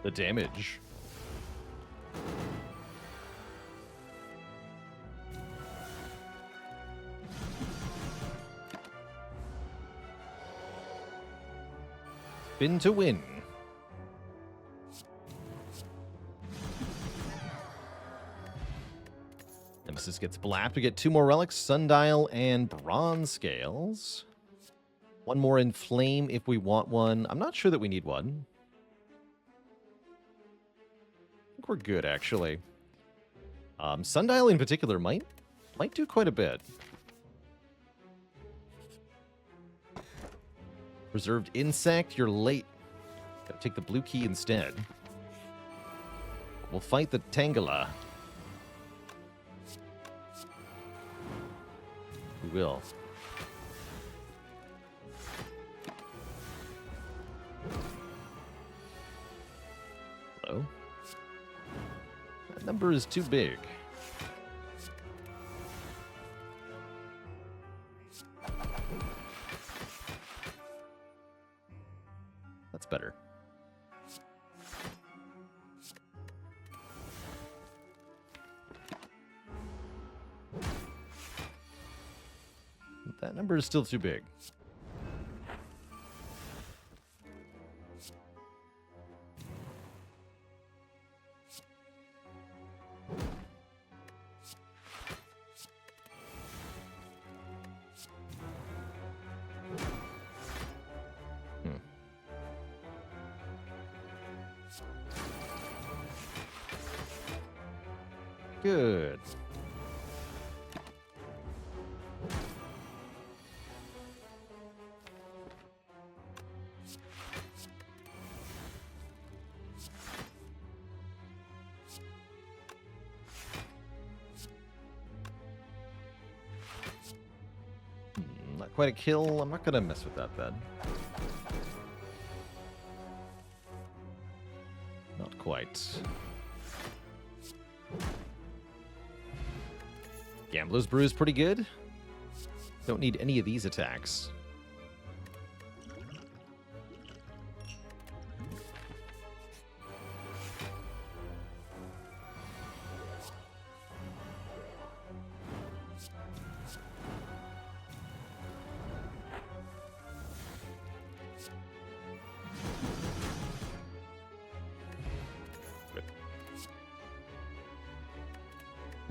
The damage. Spin to win. Nemesis gets blapped. We get 2 more relics, Sundial and Bronze Scales. One more in Flame if we want one. I'm not sure that we need one. I think we're good, actually. Sundial in particular might do quite a bit. Reserved Insect, you're late. Gotta take the blue key instead. We'll fight the Tangela. We will. Hello? That number is too big. That's better. That number is still too big. Good. Not quite a kill. I'm not going to mess with that then. Not quite. Gambler's Brew is pretty good. Don't need any of these attacks.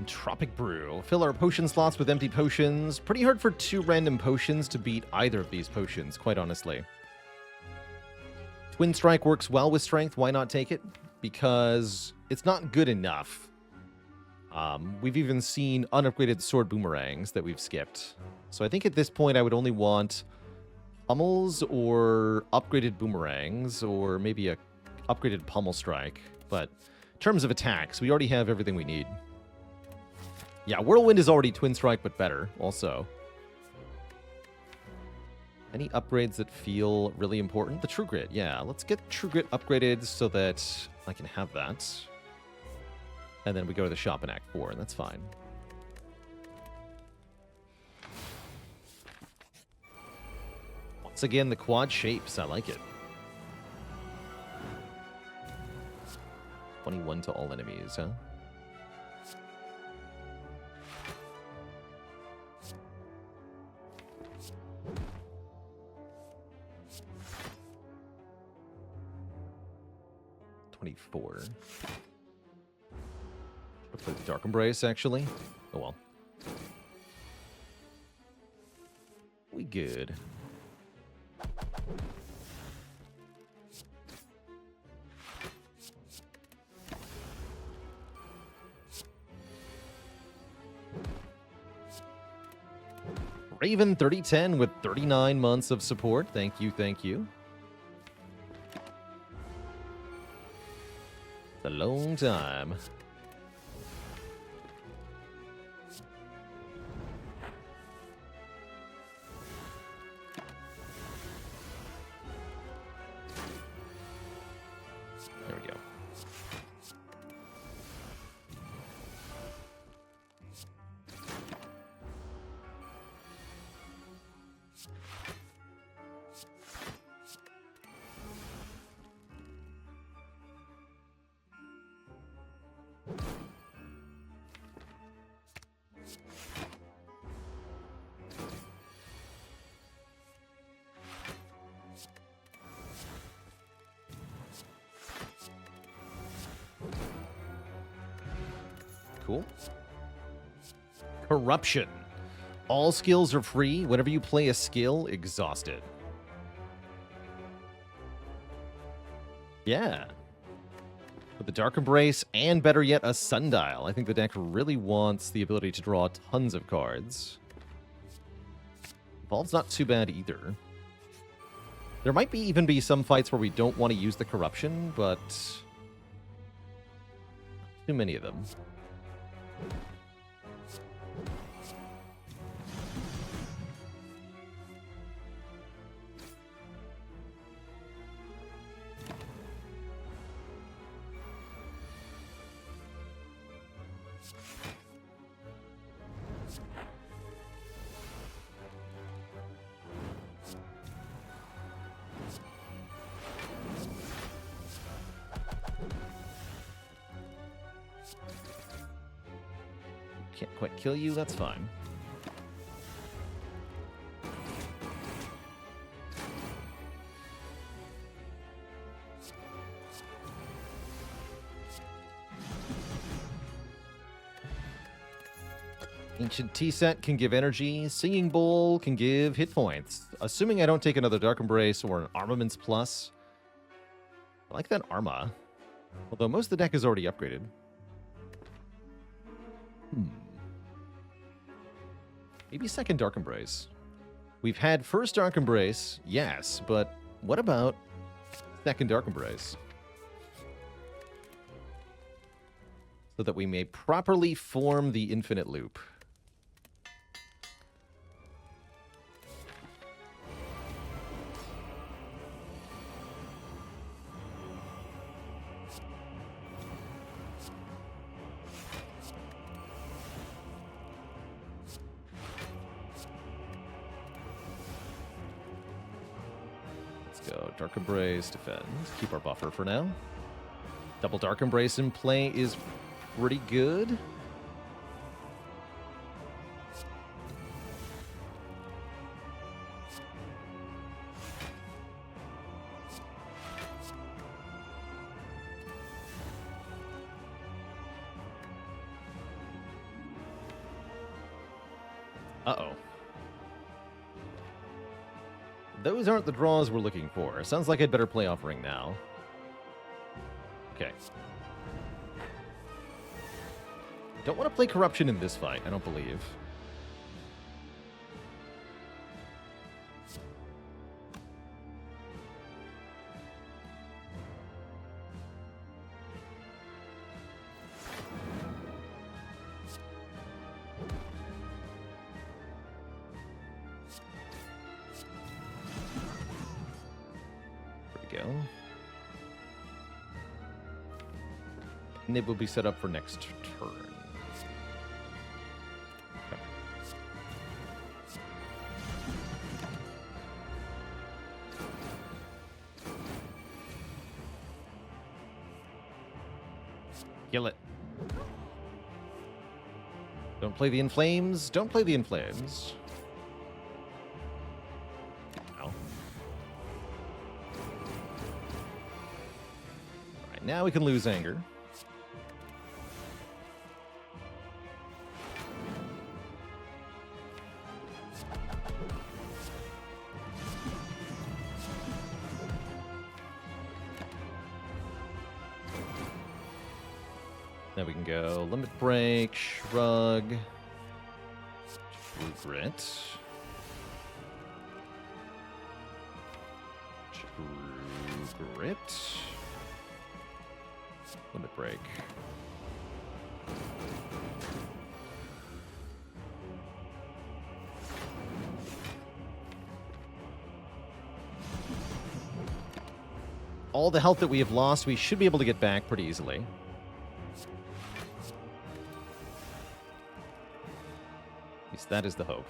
Tropic Brew. Fill our potion slots with empty potions. Pretty hard for 2 random potions to beat either of these potions, quite honestly. Twin Strike works well with Strength. Why not take it? Because it's not good enough. We've even seen unupgraded sword boomerangs that we've skipped. So I think at this point I would only want pummels or upgraded boomerangs or maybe a upgraded pummel strike. But in terms of attacks, we already have everything we need. Yeah, Whirlwind is already Twin Strike, but better also. Any upgrades that feel really important? The True Grit, yeah. Let's get True Grit upgraded so that I can have that. And then we go to the shop in Act 4, and that's fine. Once again, the quad shapes. I like it. 21 to all enemies, huh? Let's play the Dark Embrace, actually. Oh well. We good. Raven 3010 with 39 months of support. Thank you, thank you. It's a long time. There we go. Cool. Corruption. All skills are free. Whenever you play a skill, exhausted. Yeah. With the Dark Embrace, and better yet, a Sundial. I think the deck really wants the ability to draw tons of cards. Evolve's not too bad either. There might even be some fights where we don't want to use the Corruption, but too many of them. Can't quite kill you, that's fine. Ancient Tea Set can give energy. Singing Bowl can give hit points. Assuming I don't take another Dark Embrace or an Armaments Plus. I like that Arma. Although most of the deck is already upgraded. Maybe second Dark Embrace. We've had first Dark Embrace, yes, but what about second Dark Embrace? So that we may properly form the infinite loop. Dark Embrace, defend. Keep our buffer for now. Double Dark Embrace in play is pretty good. Uh-oh. those aren't the draws we're looking for. Sounds like I'd better play Offering now. Okay. Don't want to play Corruption in this fight, I don't believe. There we go. Nib will be set up for next turn. Kill it. Don't play the Inflames. Don't play the Inflames. Ow. Alright, now we can lose anger. Then we can go Limit Break, Shrug, True Grit, True Grit, Limit Break. All the health that we have lost, we should be able to get back pretty easily. At least that is the hope.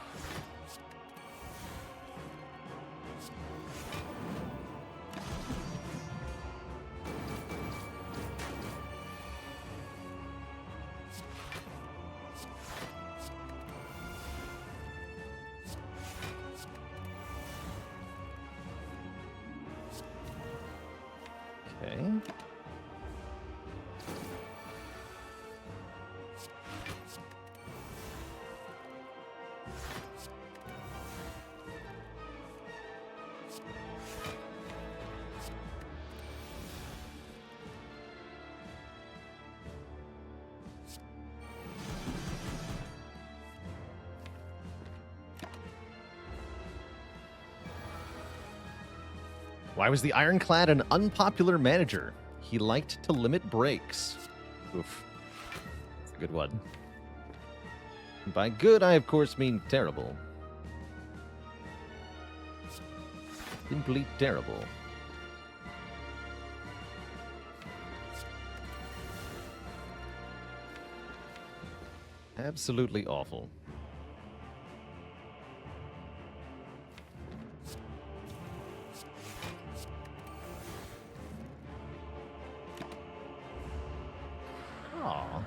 Okay. Why was the Ironclad an unpopular manager? He liked to limit breaks. Oof. That's a good one. And by good, I of course mean terrible. Simply terrible. Absolutely awful. Aw.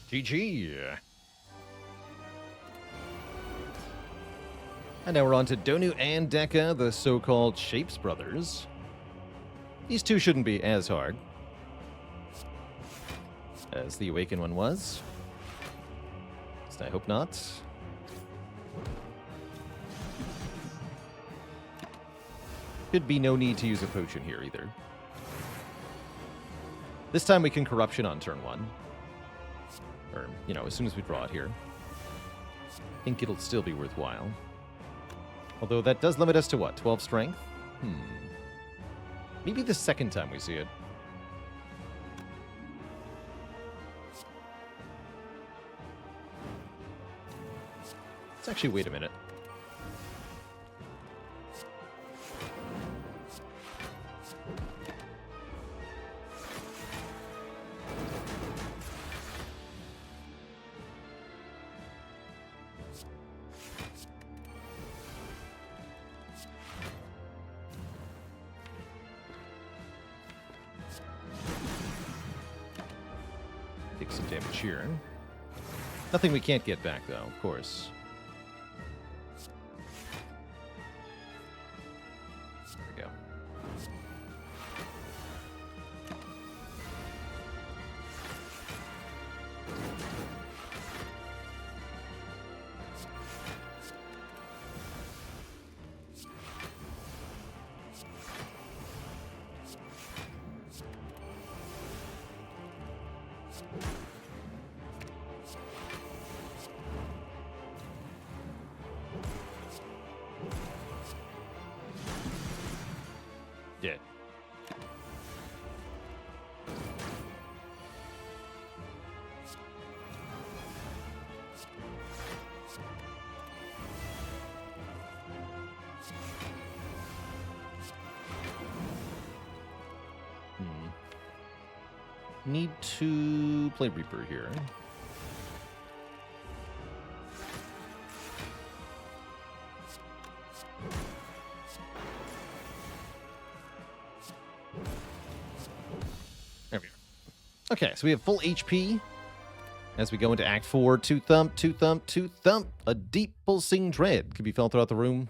GG. And now we're on to Donu and Deka, the so-called Shapes brothers. These two shouldn't be as hard as the Awakened one was. At least I hope not. Could be no need to use a potion here either. This time we can Corruption on turn 1. Or, you know, as soon as we draw it here. I think it'll still be worthwhile. Although that does limit us to what? 12 strength? Maybe the second time we see it. Let's actually wait a minute. Take some damage here. Nothing we can't get back, though, of course. There we go. Did. Need to play Reaper here. There we go. Okay, so we have full HP as we go into Act 4. Two thump, two thump, two thump. A deep pulsing dread can be felt throughout the room.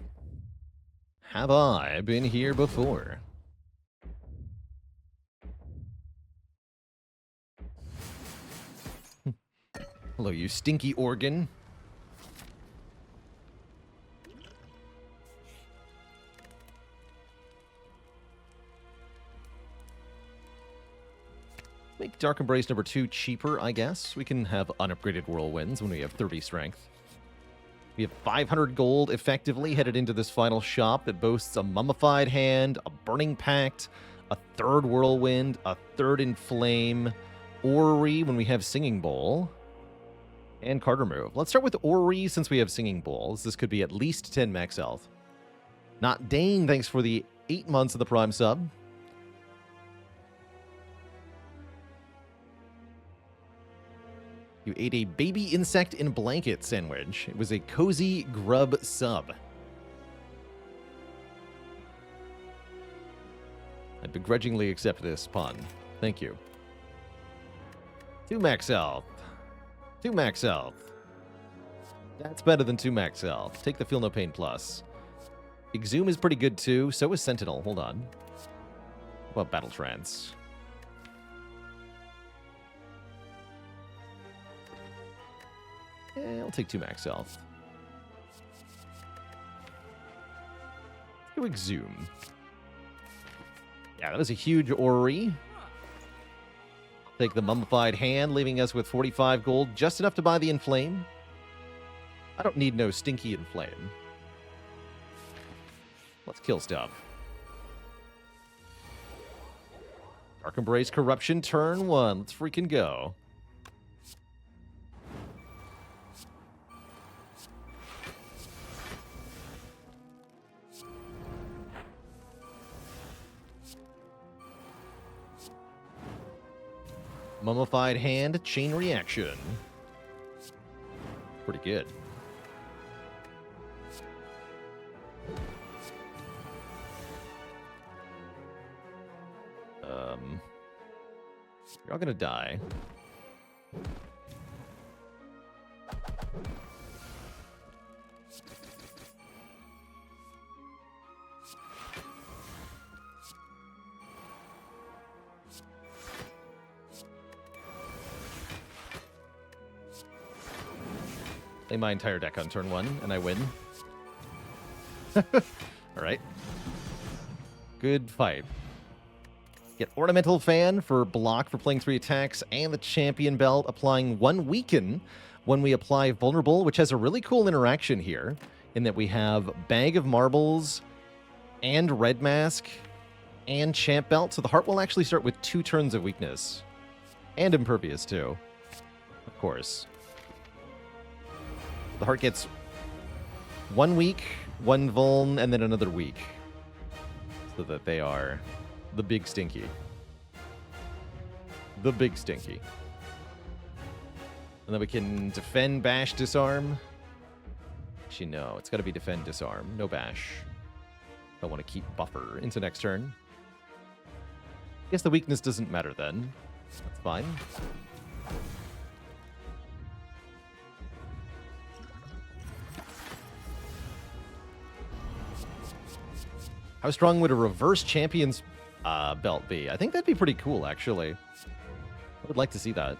Have I been here before? Hello, you stinky organ. Make Dark Embrace number 2 cheaper, I guess. We can have unupgraded Whirlwinds when we have 30 strength. We have 500 gold effectively headed into this final shop that boasts a Mummified Hand, a Burning Pact, a 3rd Whirlwind, a 3rd Inflame, Orrery when we have Singing Bowl, and card remove. Let's start with Orrery since we have Singing Bowls. This could be at least 10 max health. Not Dane, thanks for the 8 months of the Prime sub. You ate a baby insect in blanket sandwich. It was a cozy grub sub. I begrudgingly accept this pun. Thank you. 2 max health. 2 max health. That's better than 2 max health. Take the Feel No Pain Plus. Exhume is pretty good too. So is Sentinel. Hold on. What about Battle Trance? I'll take 2 max health. Let's go Exhume. Yeah, that was a huge Orrery. Take the Mummified Hand, leaving us with 45 gold, just enough to buy the Inflame. I don't need no stinky Inflame. Let's kill stuff. Dark Embrace Corruption, turn 1. Let's freaking go. Mummified Hand, Chain Reaction. Pretty good. You're all gonna die. Play my entire deck on turn 1, and I win. Alright. Good fight. Get Ornamental Fan for block for playing 3 attacks, and the Champion Belt applying 1 weaken when we apply Vulnerable, which has a really cool interaction here, in that we have Bag of Marbles, and Red Mask, and Champ Belt, so the Heart will actually start with 2 turns of weakness. And Impervious, too. Of course. The Heart gets 1 weak, 1 vuln, and then another weak. So that they are the big stinky. The big stinky. And then we can defend, bash, disarm. Actually, no. It's got to be defend, disarm. No bash. I want to keep buffer into next turn. Guess the weakness doesn't matter then. That's fine. How strong would a reverse champion's belt be? I think that'd be pretty cool, actually. I would like to see that.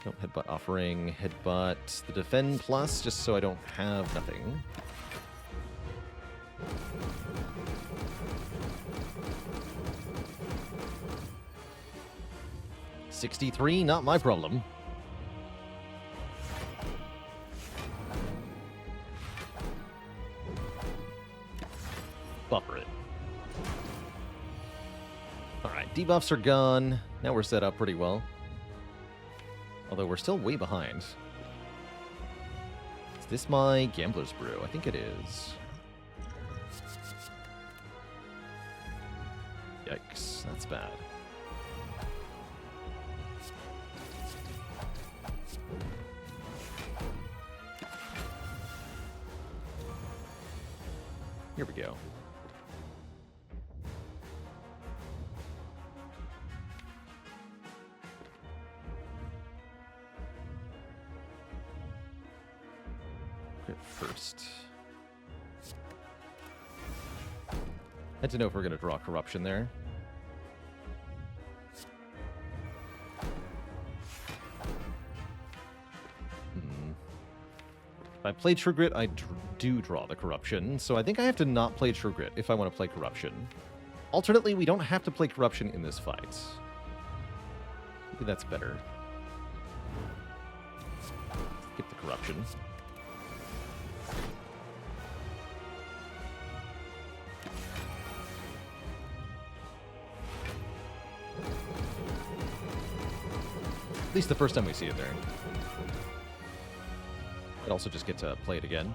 Nope, headbutt offering, headbutt the defend plus, just so I don't have nothing. $63, not my problem. Buffer it. Alright, debuffs are gone. Now we're set up pretty well. Although we're still way behind. Is this my Gambler's Brew? I think it is. Yikes, that's bad. Here we go. First. Had to know if we're going to draw corruption there. If I play True Grit, I do draw the corruption, so I think I have to not play True Grit if I want to play corruption. Alternately, we don't have to play corruption in this fight. Maybe that's better. Skip the corruption. At least the first time we see it there. I'd also just get to play it again.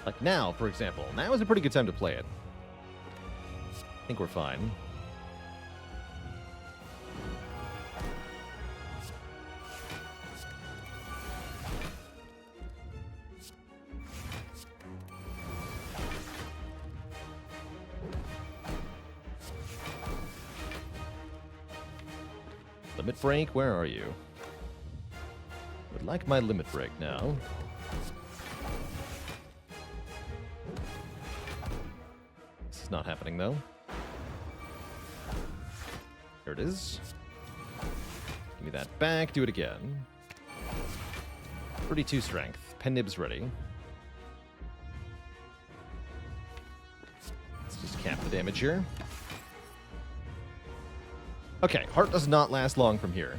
Like now, for example. Now is a pretty good time to play it. I think we're fine. Limit break, where are you? Would like my limit break now. This is not happening though. Here it is. Give me that back, do it again. 32 strength. Pen nib's ready. Let's just cap the damage here. Okay, heart does not last long from here.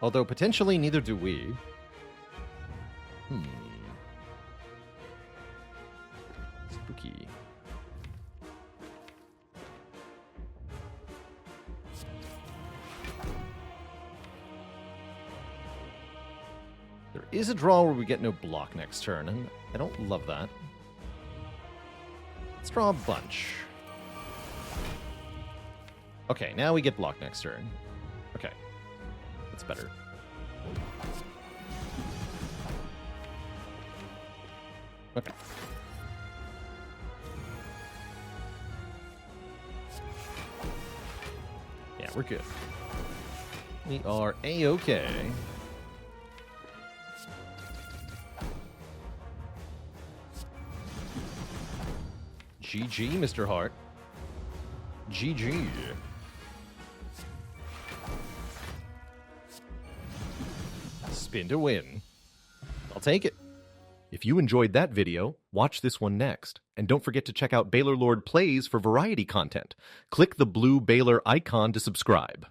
Although potentially neither do we. Spooky. There is a draw where we get no block next turn, and I don't love that. Let's draw a bunch. Okay, now we get block next turn. Okay. That's better. Okay. Yeah, we're good. We are A-okay. GG, Mr. Hart. GG. Spin to win. I'll take it. If you enjoyed that video, watch this one next. And don't forget to check out Baalorlord Plays for variety content. Click the blue Baalor icon to subscribe.